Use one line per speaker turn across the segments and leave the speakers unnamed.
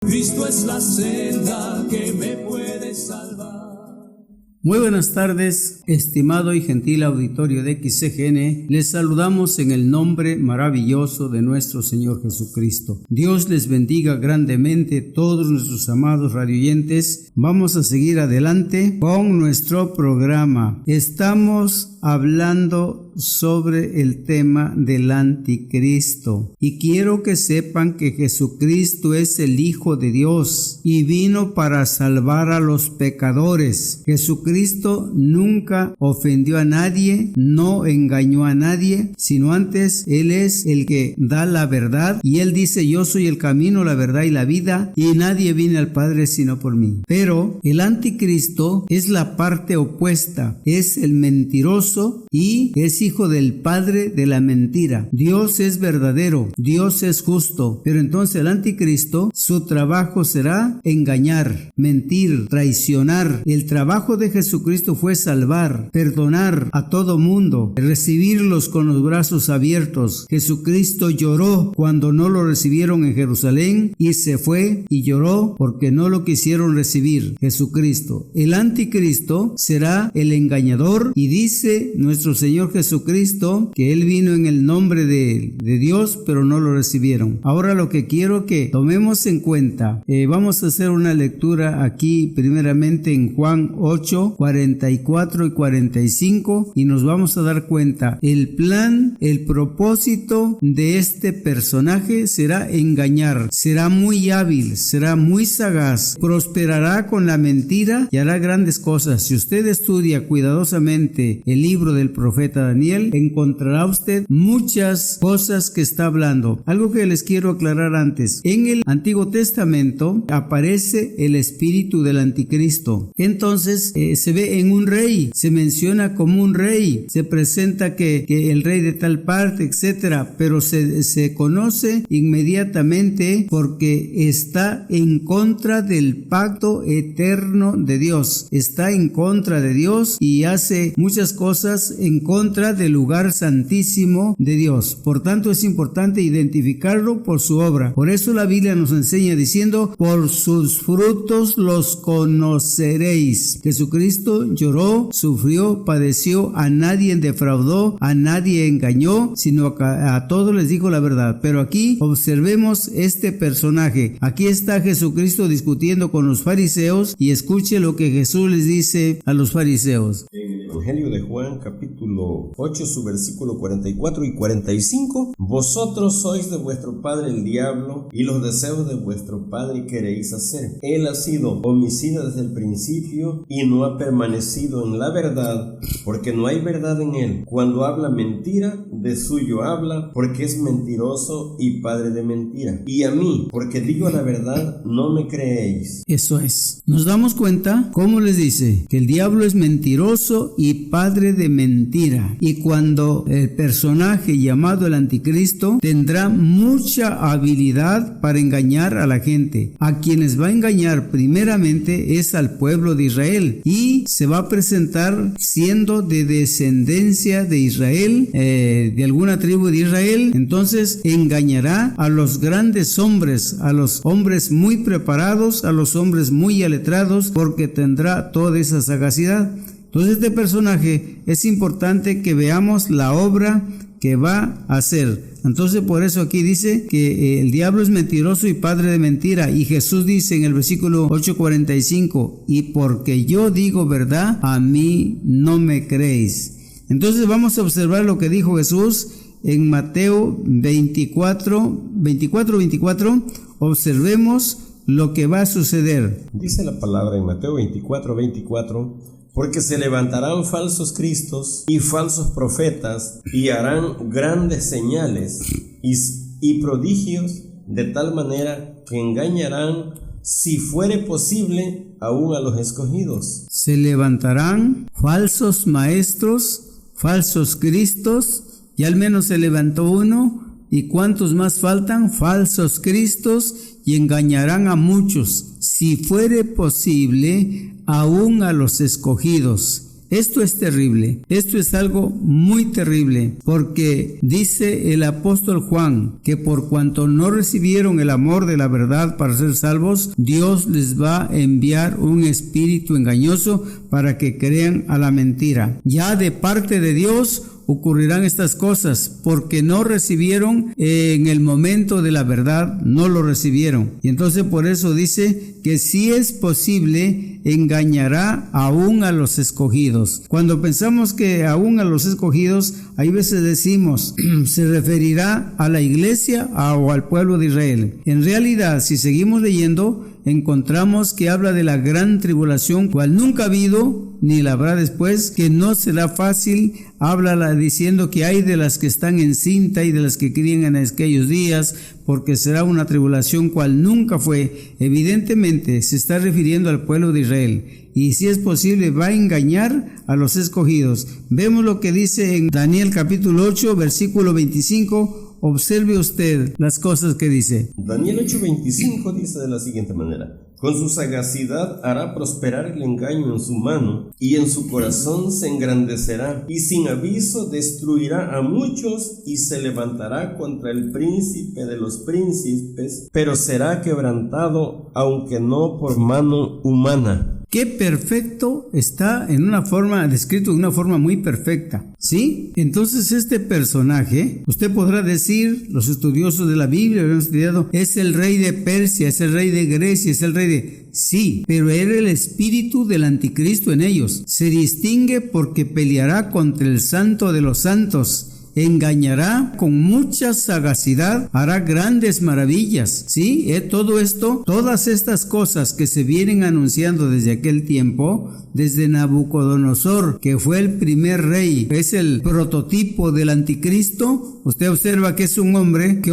Cristo es la senda que me puede salvar.
Muy buenas tardes, estimado y gentil auditorio de XCGN. Les saludamos en el nombre maravilloso de nuestro Señor Jesucristo. Dios les bendiga grandemente, todos nuestros amados radioyentes. Vamos a seguir adelante con nuestro programa. Estamos hablando sobre el tema del anticristo y quiero que sepan que Jesucristo es el Hijo de Dios y vino para salvar a los pecadores. Jesucristo nunca ofendió a nadie, no engañó a nadie, sino antes Él es el que da la verdad y Él dice: yo soy el camino, la verdad y la vida, y nadie viene al Padre sino por mí. Pero el anticristo es la parte opuesta, es el mentiroso y es hijo del padre de la mentira. Dios es verdadero, Dios es justo, pero entonces el anticristo, su trabajo será engañar, mentir, traicionar. El trabajo de Jesucristo fue salvar, perdonar a todo mundo, recibirlos con los brazos abiertos. Jesucristo lloró cuando no lo recibieron en Jerusalén y se fue y lloró porque no lo quisieron recibir. Jesucristo. El anticristo será el engañador y dice nuestro Señor Jesucristo que Él vino en el nombre de Dios, pero no lo recibieron. Ahora lo que quiero que tomemos en cuenta, vamos a hacer una lectura aquí primeramente en Juan 8, 44 y 45 y nos vamos a dar cuenta. El plan, el propósito de este personaje será engañar, será muy hábil, será muy sagaz, prosperará con la mentira y hará grandes cosas. Si usted estudia cuidadosamente el libro del profeta Daniel, encontrará usted muchas cosas que está hablando. Algo que les quiero aclarar antes: en el Antiguo Testamento aparece el espíritu del anticristo. Entonces se ve en un rey, se menciona como un rey, se presenta que el rey de tal parte, etcétera, pero se conoce inmediatamente porque está en contra del pacto eterno de Dios, está en contra de Dios y hace muchas cosas en contra del lugar santísimo de Dios. Por tanto, es importante identificarlo por su obra. Por eso la Biblia nos enseña diciendo: por sus frutos los conoceréis. Jesucristo lloró, sufrió, padeció, a nadie defraudó, a nadie engañó, sino a todos les dijo la verdad. Pero aquí observemos este personaje. Aquí está Jesucristo discutiendo con los fariseos y escuche lo que Jesús les dice a los fariseos.
En el Evangelio de Juan, capítulo 8, su versículo 44 y 45: vosotros sois de vuestro padre el diablo, y los deseos de vuestro padre queréis hacer. Él ha sido homicida desde el principio y no ha permanecido en la verdad, porque no hay verdad en él. Cuando habla mentira, de suyo habla, porque es mentiroso y padre de mentira. Y a mí, porque digo la verdad, no me creéis.
Eso es. Nos damos cuenta, ¿cómo les dice? Que el diablo es mentiroso y padre de mentira. Y cuando el personaje llamado el anticristo tendrá mucha habilidad para engañar a la gente. A quienes va a engañar primeramente es al pueblo de Israel y se va a presentar siendo de descendencia de Israel, de alguna tribu de Israel. Entonces engañará a los grandes hombres, a los hombres muy preparados, a los hombres muy aletrados, porque tendrá toda esa sagacidad. Entonces este personaje es importante que veamos la obra que va a hacer. Entonces por eso aquí dice que el diablo es mentiroso y padre de mentira, y Jesús dice en el versículo 8:45: y porque yo digo verdad, a mí no me creéis. Entonces vamos a observar lo que dijo Jesús en Mateo 24. Observemos lo que va a suceder.
Dice la palabra en Mateo 24: porque se levantarán falsos cristos y falsos profetas, y harán grandes señales y prodigios, de tal manera que engañarán, si fuere posible, aún a los escogidos.
Se levantarán falsos maestros, falsos cristos, y al menos se levantó uno. ¿Y cuántos más faltan? Falsos cristos, y engañarán a muchos, si fuere posible, aún a los escogidos. Esto es terrible, esto es algo muy terrible, porque dice el apóstol Juan que por cuanto no recibieron el amor de la verdad para ser salvos, Dios les va a enviar un espíritu engañoso para que crean a la mentira. Ya de parte de Dios ocurrirán estas cosas porque no recibieron en el momento de la verdad, no lo recibieron. Y entonces por eso dice que si es posible engañará aún a los escogidos. Cuando pensamos que aún a los escogidos, hay veces decimos se referirá a la iglesia o al pueblo de Israel. En realidad, si seguimos leyendo, encontramos que habla de la gran tribulación, cual nunca ha habido ni la habrá después, que no será fácil. Habla diciendo que hay de las que están en cinta y de las que crían en aquellos días, porque será una tribulación cual nunca fue. Evidentemente se está refiriendo al pueblo de Israel, y si es posible va a engañar a los escogidos. Vemos lo que dice en Daniel capítulo 8 versículo 25. Observe usted las cosas que dice.
Daniel 8:25 dice de la siguiente manera: con su sagacidad hará prosperar el engaño en su mano, y en su corazón se engrandecerá, y sin aviso destruirá a muchos, y se levantará contra el príncipe de los príncipes, pero será quebrantado, aunque no por mano humana.
Qué perfecto está descrito de una forma muy perfecta, ¿sí? Entonces este personaje, usted podrá decir, los estudiosos de la Biblia lo han estudiado, es el rey de Persia, es el rey de Grecia, es el rey de... Sí, pero era el espíritu del anticristo en ellos. Se distingue porque peleará contra el santo de los santos. Engañará con mucha sagacidad, hará grandes maravillas, ¿sí? Todo esto, todas estas cosas que se vienen anunciando desde aquel tiempo, desde Nabucodonosor, que fue el primer rey, es el prototipo del anticristo. Usted observa que es un hombre que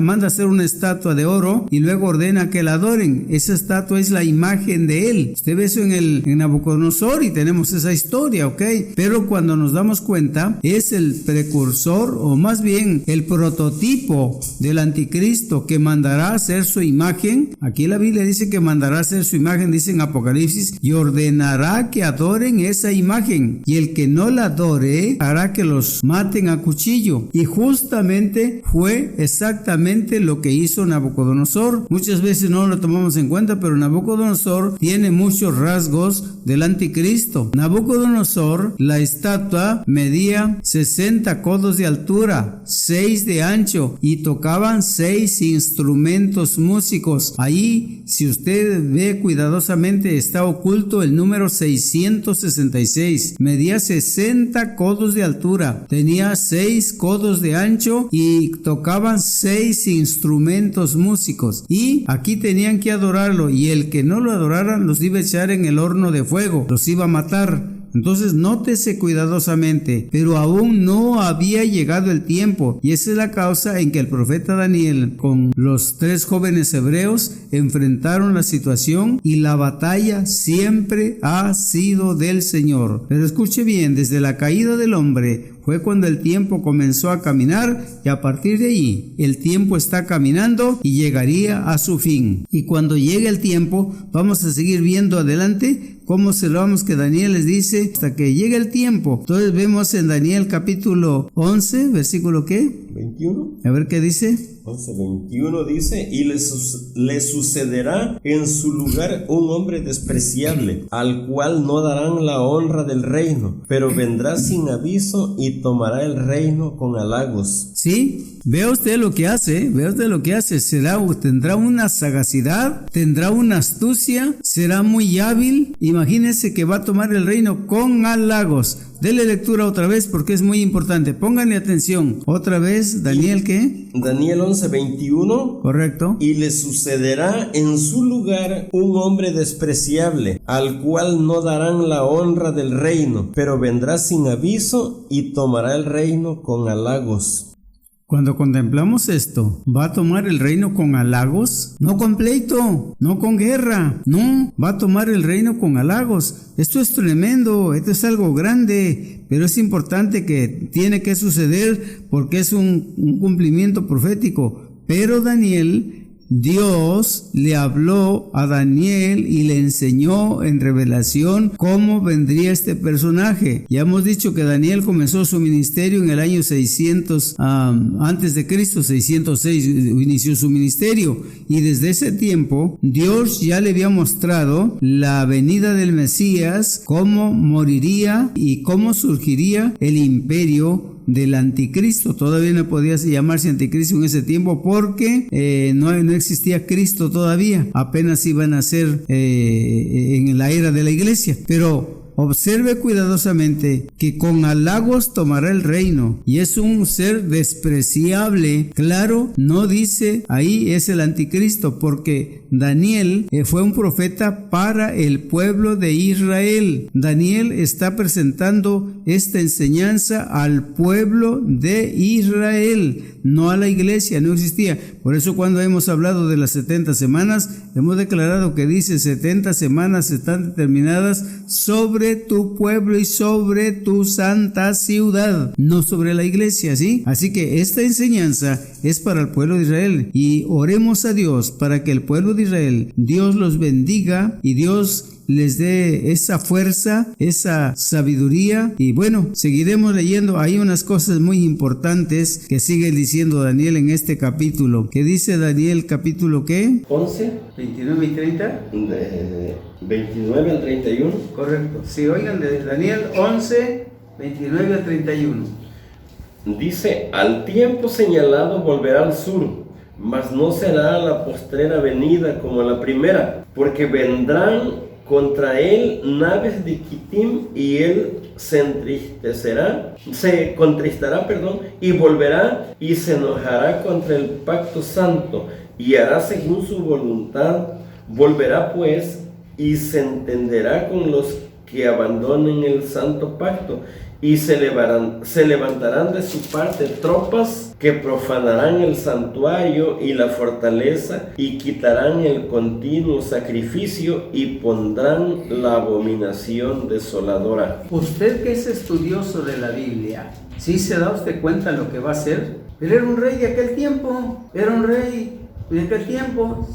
manda hacer una estatua de oro y luego ordena que la adoren. Esa estatua es la imagen de él. Usted ve eso en Nabucodonosor y tenemos esa historia, ¿ok? Pero cuando nos damos cuenta, es el precursor, o más bien el prototipo del anticristo que mandará a hacer su imagen. Aquí la Biblia dice que mandará a hacer su imagen, dice en Apocalipsis, y ordenará que adoren esa imagen, y el que no la adore hará que los maten a cuchillo. Y justamente fue exactamente lo que hizo Nabucodonosor. Muchas veces no lo tomamos en cuenta, pero Nabucodonosor tiene muchos rasgos del anticristo. Nabucodonosor, la estatua medía 60 codos de altura, 6 de ancho, y tocaban 6 instrumentos músicos. Ahí, si usted ve cuidadosamente, está oculto el número 666. Medía 60 codos de altura, tenía 6 codos de ancho y tocaban 6 instrumentos músicos. Y aquí tenían que adorarlo, y el que no lo adoraran los iba a echar en el horno de fuego, los iba a matar. Entonces nótese cuidadosamente, pero aún no había llegado el tiempo, y esa es la causa en que el profeta Daniel con los 3 jóvenes hebreos enfrentaron la situación, y la batalla siempre ha sido del Señor. Pero escuche bien, desde la caída del hombre fue cuando el tiempo comenzó a caminar, y a partir de ahí el tiempo está caminando y llegaría a su fin. Y cuando llegue el tiempo vamos a seguir viendo adelante cómo observamos que Daniel les dice hasta que llegue el tiempo. Entonces vemos en Daniel capítulo 11, versículo ¿qué?
21.
A ver qué dice.
11:21 dice: y le sucederá en su lugar un hombre despreciable, al cual no darán la honra del reino, pero vendrá sin aviso y tomará el reino con halagos.
¿Sí? Vea usted lo que hace, tendrá una sagacidad, tendrá una astucia, será muy hábil. Imagínese que va a tomar el reino con halagos. Dele lectura otra vez porque es muy importante. Pónganle atención. Otra vez, Daniel, ¿qué?
Daniel 11:21.
Correcto.
Y le sucederá en su lugar un hombre despreciable, al cual no darán la honra del reino, pero vendrá sin aviso y tomará el reino con halagos.
Cuando contemplamos esto, ¿va a tomar el reino con halagos? No con pleito, no con guerra, no, va a tomar el reino con halagos. Esto es tremendo, esto es algo grande, pero es importante que tiene que suceder porque es un cumplimiento profético. Pero Daniel Dios le habló a Daniel y le enseñó en revelación cómo vendría este personaje. Ya hemos dicho que Daniel comenzó su ministerio en el año 600 antes de Cristo, 606 inició su ministerio, y desde ese tiempo Dios ya le había mostrado la venida del Mesías, cómo moriría y cómo surgiría el imperio del anticristo. Todavía no podía llamarse anticristo en ese tiempo porque no existía Cristo todavía, apenas iban a ser en la era de la iglesia. Pero observe cuidadosamente que con halagos tomará el reino, y es un ser despreciable. Claro, no dice ahí es el anticristo, porque Daniel fue un profeta para el pueblo de Israel. Daniel está presentando esta enseñanza al pueblo de Israel, no a la iglesia, no existía. Por eso cuando hemos hablado de las 70 semanas, hemos declarado que dice 70 semanas están determinadas sobre tu pueblo y sobre tu santa ciudad, no sobre la iglesia, ¿sí? Así que esta enseñanza es para el pueblo de Israel, y oremos a Dios para que el pueblo de Israel, Dios los bendiga y Dios les dé esa fuerza, esa sabiduría. Y bueno, seguiremos leyendo. Hay unas cosas muy importantes que sigue diciendo Daniel en este capítulo. ¿Qué dice Daniel capítulo qué?
11,
29 y 30.
29 al 31.
Correcto. Sí, oigan, de Daniel 11, 29 al 31.
Dice: al tiempo señalado volverá al sur, mas no será la postrera venida como la primera, porque vendrán contra él naves de Quitim, y él se contristará, y volverá y se enojará contra el pacto santo, y hará según su voluntad. Volverá pues y se entenderá con los que abandonen el santo pacto, y se levantarán de su parte tropas que profanarán el santuario y la fortaleza, y quitarán el continuo sacrificio, y pondrán la abominación desoladora.
Usted que es estudioso de la Biblia, ¿sí se da usted cuenta lo que va a hacer? Él era un rey de aquel tiempo,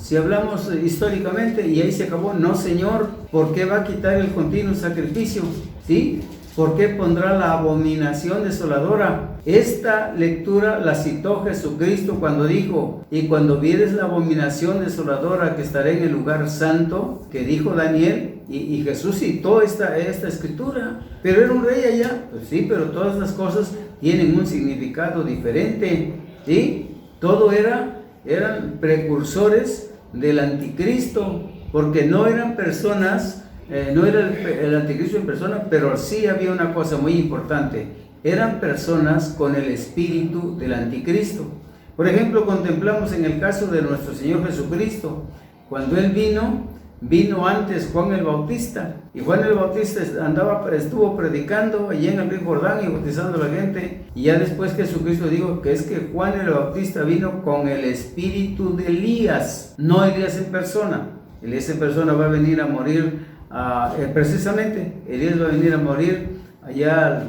si hablamos históricamente, y ahí se acabó. No, señor, ¿por qué va a quitar el continuo sacrificio? ¿Sí? ¿Por qué pondrá la abominación desoladora? Esta lectura la citó Jesucristo cuando dijo: y cuando vieres la abominación desoladora que estará en el lugar santo, que dijo Daniel, y Jesús citó esta escritura. Pero era un rey allá, pues sí, pero todas las cosas tienen un significado diferente, ¿sí? Todo eran precursores del anticristo, porque no eran personas. No era el anticristo en persona, pero sí había una cosa muy importante: eran personas con el espíritu del anticristo. Por ejemplo, contemplamos en el caso de nuestro Señor Jesucristo. Cuando Él vino antes Juan el Bautista, y Juan el Bautista estuvo predicando allí en el río Jordán y bautizando a la gente, y ya después Jesucristo dijo que es que Juan el Bautista vino con el espíritu de Elías, no Elías en persona. Elías en persona va a venir a morir. Precisamente Elías va a venir a morir allá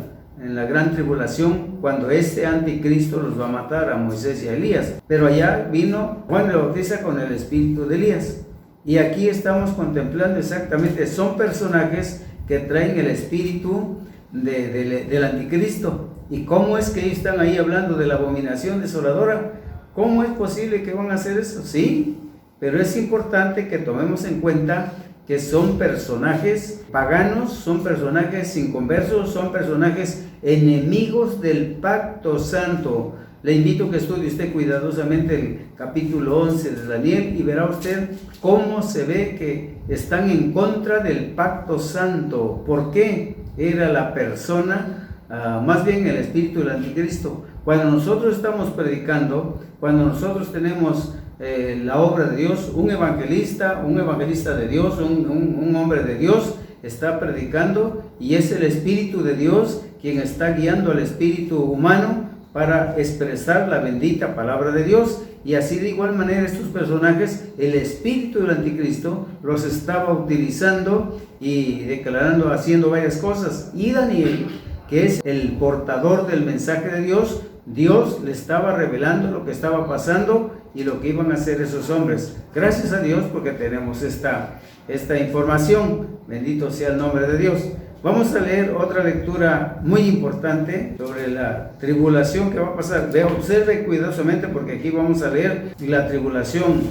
en la gran tribulación, cuando este anticristo los va a matar a Moisés y a Elías. Pero allá vino Juan el Bautista con el espíritu de Elías, y aquí estamos contemplando exactamente, son personajes que traen el espíritu del anticristo. ¿Y cómo es que ellos están ahí hablando de la abominación desoladora? ¿Cómo es posible que van a hacer eso? Sí, pero es importante que tomemos en cuenta que son personajes paganos, son personajes inconversos, son personajes enemigos del pacto santo. Le invito a que estudie usted cuidadosamente el capítulo 11 de Daniel, y verá usted cómo se ve que están en contra del pacto santo. ¿Por qué? Era la persona, más bien el espíritu del anticristo. Cuando nosotros estamos predicando, cuando nosotros tenemos la obra de Dios, un evangelista de Dios, un hombre de Dios está predicando, y es el Espíritu de Dios quien está guiando al espíritu humano para expresar la bendita palabra de Dios. Y así de igual manera estos personajes, el espíritu del anticristo los estaba utilizando y declarando, haciendo varias cosas. Y Daniel, que es el portador del mensaje de Dios, Dios le estaba revelando lo que estaba pasando, y lo que iban a hacer esos hombres. Gracias a Dios porque tenemos esta información. Bendito sea el nombre de Dios. Vamos a leer otra lectura muy importante sobre la tribulación que va a pasar. Observe cuidadosamente porque aquí vamos a leer la tribulación,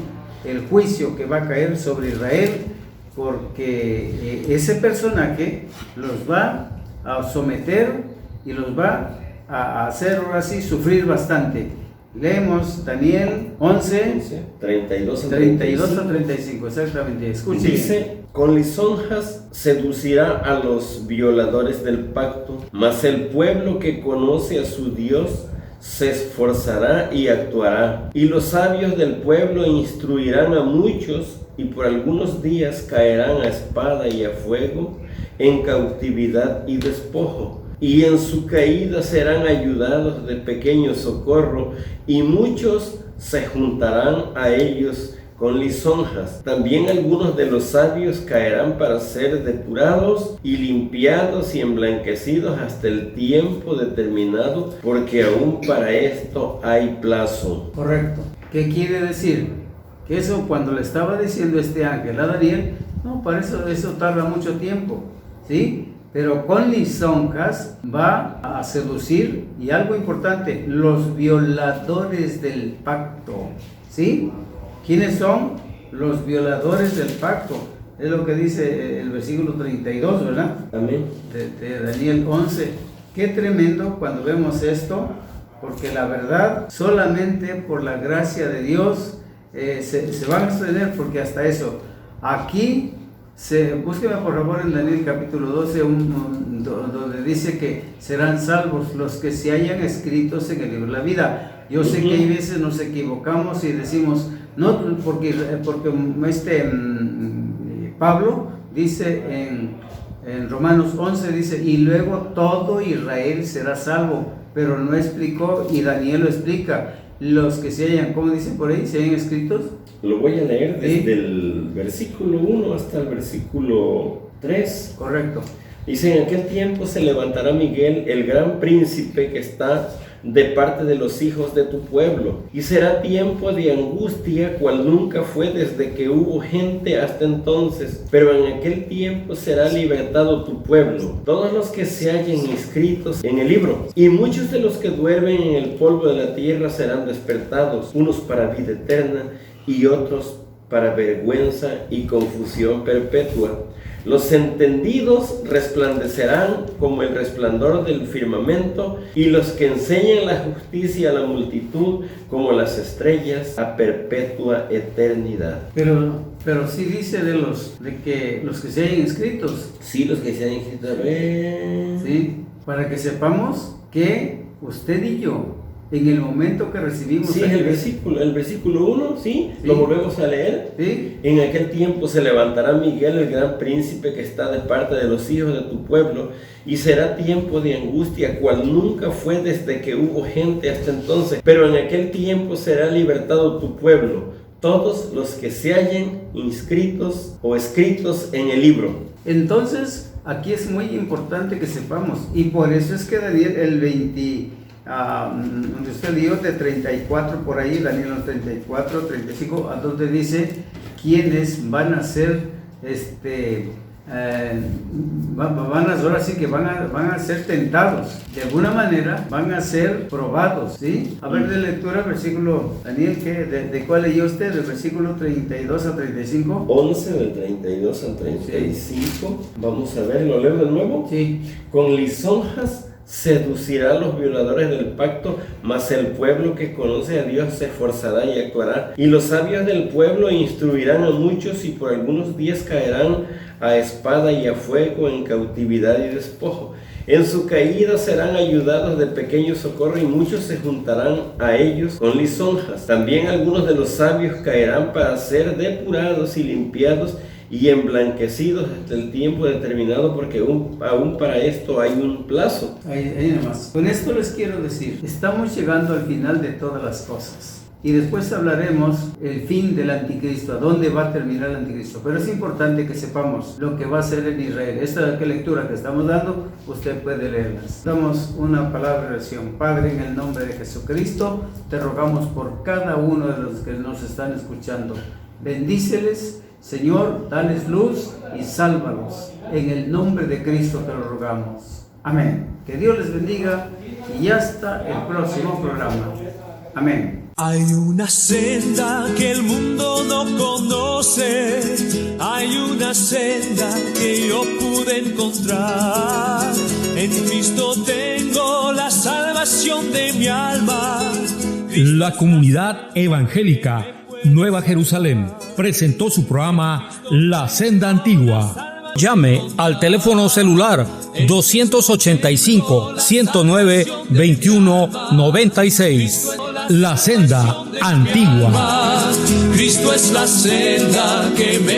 el juicio que va a caer sobre Israel, porque ese personaje los va a someter y los va a hacer ahora sí sufrir bastante. Leemos Daniel 11, 32 a 35, exactamente. Escuche.
Dice: con lisonjas seducirá a los violadores del pacto, mas el pueblo que conoce a su Dios se esforzará y actuará. Y los sabios del pueblo instruirán a muchos, y por algunos días caerán a espada y a fuego, en cautividad y despojo. Y en su caída serán ayudados de pequeño socorro, y muchos se juntarán a ellos con lisonjas. También algunos de los sabios caerán para ser depurados y limpiados y emblanquecidos hasta el tiempo determinado, porque aún para esto hay plazo.
Correcto. ¿Qué quiere decir? Que eso, cuando le estaba diciendo este ángel a Daniel, no, para eso tarda mucho tiempo, ¿sí? Pero con lisonjas va a seducir, y algo importante, los violadores del pacto, ¿sí? ¿Quiénes son los violadores del pacto? Es lo que dice el versículo 32, ¿verdad?
Amén.
De Daniel 11. Qué tremendo cuando vemos esto, porque la verdad, solamente por la gracia de Dios se van a sostener, porque hasta eso, aquí, búsqueme por favor en Daniel capítulo 12, donde dice que serán salvos los que se hayan escritos en el libro de la vida. Yo sé que hay veces nos equivocamos y decimos, no, porque Pablo dice en Romanos 11, dice, y luego todo Israel será salvo, pero no explicó, y Daniel lo explica, los que se hayan, ¿cómo dice por ahí? ¿Se hayan escritos?
Lo voy a leer desde el versículo 1 hasta el versículo 3.
Correcto.
Dice: en aquel tiempo se levantará Miguel, el gran príncipe que está de parte de los hijos de tu pueblo, y será tiempo de angustia cual nunca fue desde que hubo gente hasta entonces, pero en aquel tiempo será libertado tu pueblo, todos los que se hallen inscritos en el libro, y muchos de los que duermen en el polvo de la tierra serán despertados, unos para vida eterna y otros para vergüenza y confusión perpetua. Los entendidos resplandecerán como el resplandor del firmamento, y los que enseñan la justicia a la multitud como las estrellas a perpetua eternidad.
Pero sí dice de que los que se hayan inscritos.
Sí, los que se hayan inscrito. A ver.
Sí, para que sepamos que usted y yo, en el momento que recibimos...
Sí, el versículo 1, ¿sí? Lo volvemos a leer.
¿Sí?
En aquel tiempo se levantará Miguel, el gran príncipe que está de parte de los hijos de tu pueblo, y será tiempo de angustia, cual nunca fue desde que hubo gente hasta entonces. Pero en aquel tiempo será libertado tu pueblo, todos los que se hallen inscritos o escritos en el libro.
Entonces, aquí es muy importante que sepamos, y por eso es que Daniel, el 20... donde usted dio de 34 por ahí, Daniel 34, 35, a donde dice quiénes van a ser ahora sí que van a ser tentados, de alguna manera van a ser probados, ¿sí? A ver, de lectura, versículo, Daniel, ¿de cuál leyó usted? ¿Del versículo 32 al 35?
11 del 32 al 35, vamos a ver, ¿lo leo de nuevo?
Sí.
Con lisonjas seducirá a los violadores del pacto, mas el pueblo que conoce a Dios se esforzará y actuará. Y los sabios del pueblo instruirán a muchos, y por algunos días caerán a espada y a fuego, en cautividad y despojo. En su caída serán ayudados de pequeño socorro, y muchos se juntarán a ellos con lisonjas. También algunos de los sabios caerán para ser depurados y limpiados y emblanquecidos hasta el tiempo determinado, porque aún para esto hay un plazo.
Ahí nomás. Con esto les quiero decir, estamos llegando al final de todas las cosas. Y después hablaremos el fin del anticristo, a dónde va a terminar el anticristo. Pero es importante que sepamos lo que va a ser en Israel. Esta lectura que estamos dando, usted puede leerlas. Damos una palabra de oración. Padre, en el nombre de Jesucristo, te rogamos por cada uno de los que nos están escuchando. Bendíceles, Señor, dales luz y sálvalos. En el nombre de Cristo te lo rogamos. Amén. Que Dios les bendiga y hasta el próximo programa. Amén.
Hay una senda que el mundo no conoce, hay una senda que yo pude encontrar. En Cristo tengo la salvación de mi alma.
La Comunidad Evangélica Nueva Jerusalén presentó su programa La Senda Antigua. Llame al teléfono celular 285-109-2196. La Senda Antigua.
Cristo es la senda que me